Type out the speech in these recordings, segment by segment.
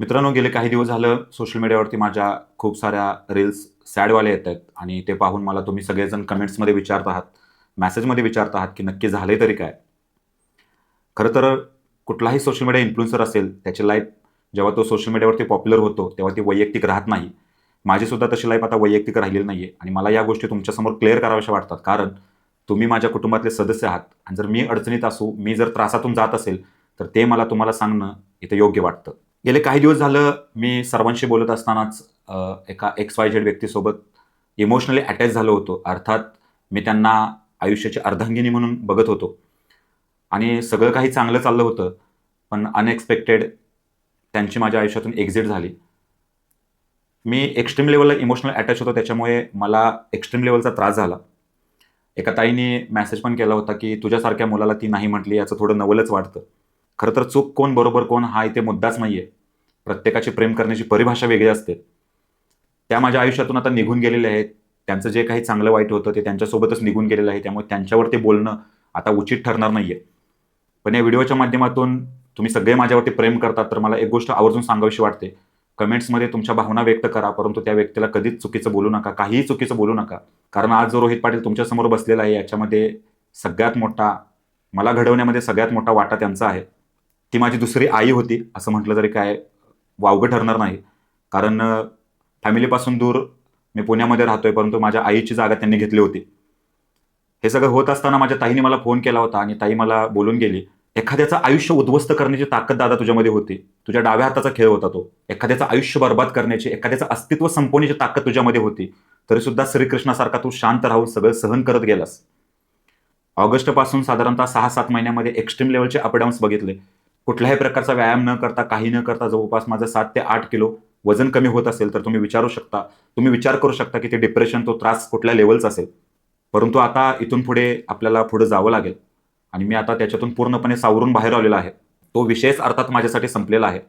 मित्रांनो, गेले काही दिवस झालं सोशल मीडियावरती माझ्या खूप साऱ्या रील्स सॅडवाल्या येत आहेत आणि ते पाहून मला तुम्ही सगळेजण कमेंट्समध्ये विचारत आहात, मेसेजमध्ये विचारत आहात, की नक्की झालंय तरी काय? खरं तर कुठलाही सोशल मीडिया इन्फ्लुएन्सर असेल, त्याची लाईफ जेव्हा तो सोशल मीडियावरती पॉप्युलर होतो, तेव्हा ती वैयक्तिक राहत नाही. माझीसुद्धा तशी लाईफ आता वैयक्तिक राहिलेली नाहीये आणि मला या गोष्टी तुमच्यासमोर क्लिअर कराव्याशा वाटतात. कारण तुम्ही माझ्या कुटुंबातले सदस्य आहात आणि जर मी अडचणीत असू, मी जर त्रासातून जात असेल, तर ते मला तुम्हाला सांगणं इथं योग्य वाटतं. गेले काही दिवस झालं मी सर्वांशी बोलत असतानाच एका XYZ व्यक्तीसोबत इमोशनली अटॅच झालो होतो. अर्थात मी त्यांना आयुष्याची अर्धांगिनी म्हणून बघत होतो आणि सगळं काही चांगलं चाललं होतं. पण अनएक्सपेक्टेड त्यांची माझ्या आयुष्यातून एक्झिट झाली. मी एक्स्ट्रीम लेव्हलला इमोशनल अटॅच होतो, त्याच्यामुळे मला एक्स्ट्रीम लेव्हलचा त्रास झाला. एका ताईने मेसेज पण केला होता, की "तुझ्यासारख्या मुलाला ती नाही म्हटली, याचं थोडं नवलच वाटतं." खरं तर चूक कोण, बरोबर कोण हा इथे मुद्दाच नाहीये. प्रत्येकाची प्रेम करण्याची परिभाषा वेगळी असते. त्या माझ्या आयुष्यातून आता निघून गेलेल्या आहेत. त्यांचं जे काही चांगलं वाईट होतं ते त्यांच्यासोबतच निघून गेलेलं आहे. त्यामुळे त्यांच्यावरती बोलणं आता उचित ठरणार नाहीये. पण या व्हिडिओच्या माध्यमातून तुम्ही सगळे माझ्यावरती प्रेम करतात, तर मला एक गोष्ट आवर्जून सांगावीशी वाटते. कमेंट्समध्ये तुमच्या भावना व्यक्त करा, परंतु त्या व्यक्तीला कधीच चुकीचं बोलू नका. काहीही चुकीचं बोलू नका. कारण आज जो रोहित पाटील तुमच्यासमोर बसलेला आहे, याच्यामध्ये सगळ्यात मोठा मला घडवण्यामध्ये सगळ्यात मोठा वाटा त्यांचा आहे. ती माझी दुसरी आई होती, असं म्हटलं तरी काय वावगं ठरणार नाही. कारण फॅमिलीपासून दूर मी पुण्यामध्ये राहतोय, परंतु माझ्या आईची जागा त्यांनी घेतली होती. हे सगळं होत असताना माझ्या ताईने मला फोन केला होता आणि ताई मला बोलून गेली, "एखाद्याचं आयुष्य उद्ध्वस्त करण्याची ताकद दादा तुझ्यामध्ये होती. तुझ्या डाव्या हाताचा खेळ होता तो. एखाद्याचं आयुष्य बरबाद करण्याची, एखाद्याचं अस्तित्व संपवण्याची ताकद तुझ्यामध्ये होती. तरीसुद्धा श्रीकृष्णासारखा तू शांत राहून सगळं सहन करत गेलास." ऑगस्टपासून साधारणतः 6-7 महिन्यामध्ये एक्स्ट्रीम लेव्हलचे अपडाऊन्स बघितले. कुठल्याही प्रकारचा व्यायाम न करता, काही न करता जवळपास माझं 7 ते 8 किलो वजन कमी होत असेल, तर तुम्ही विचार करू शकता, की ते डिप्रेशन, तो त्रास कुठल्या लेव्हलचा असेल. परंतु आता इथून पुढे आपल्याला पुढे जावं लागेल आणि मी आता त्याच्यातून पूर्णपणे सावरून बाहेर आलेलो आहे. तो विषयच अर्थात माझ्यासाठी संपलेला आहे.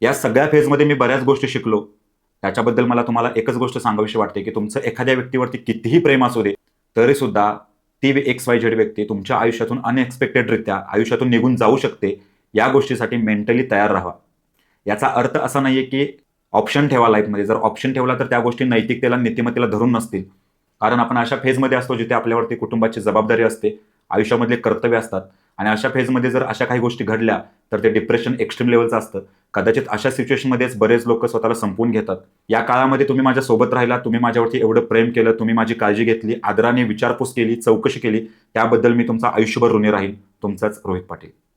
या सगळ्या फेजमध्ये मी बऱ्याच गोष्टी शिकलो. त्याच्याबद्दल मला तुम्हाला एकच गोष्ट सांगावीशी वाटते, की तुमचं एखाद्या व्यक्तीवरती कितीही प्रेम असू दे, तरीसुद्धा ती XYZ व्यक्ती तुमच्या आयुष्यातून अनएक्सपेक्टेडरित्या आयुष्यातून निघून जाऊ शकते. या गोष्टीसाठी मेंटली तयार राहावा. याचा अर्थ असा नाहीये, की ऑप्शन ठेवा लाईफमध्ये. जर ऑप्शन ठेवला तर त्या गोष्टी नैतिकतेला, नीतिमत्तेला धरून नसतील. कारण आपण अशा फेजमध्ये असतो जिथे आपल्यावरती कुटुंबाची जबाबदारी असते, आयुष्यामधले कर्तव्य असतात आणि अशा फेजमध्ये जर अशा काही गोष्टी घडल्या, तर ते डिप्रेशन एक्स्ट्रीम लेव्हलचं असतं. कदाचित अशा सिच्युएशनमध्येच बरेच लोकं स्वतःला संपवून घेतात. या काळामध्ये तुम्ही माझ्यासोबत राहिलात, तुम्ही माझ्यावरती एवढं प्रेम केलं, तुम्ही माझी काळजी घेतली, आदराने विचारपूस केली, चौकशी केली, त्याबद्दल मी तुमचा आयुष्यभर ऋणी राहीन. तुमचाच रोहित पाटील.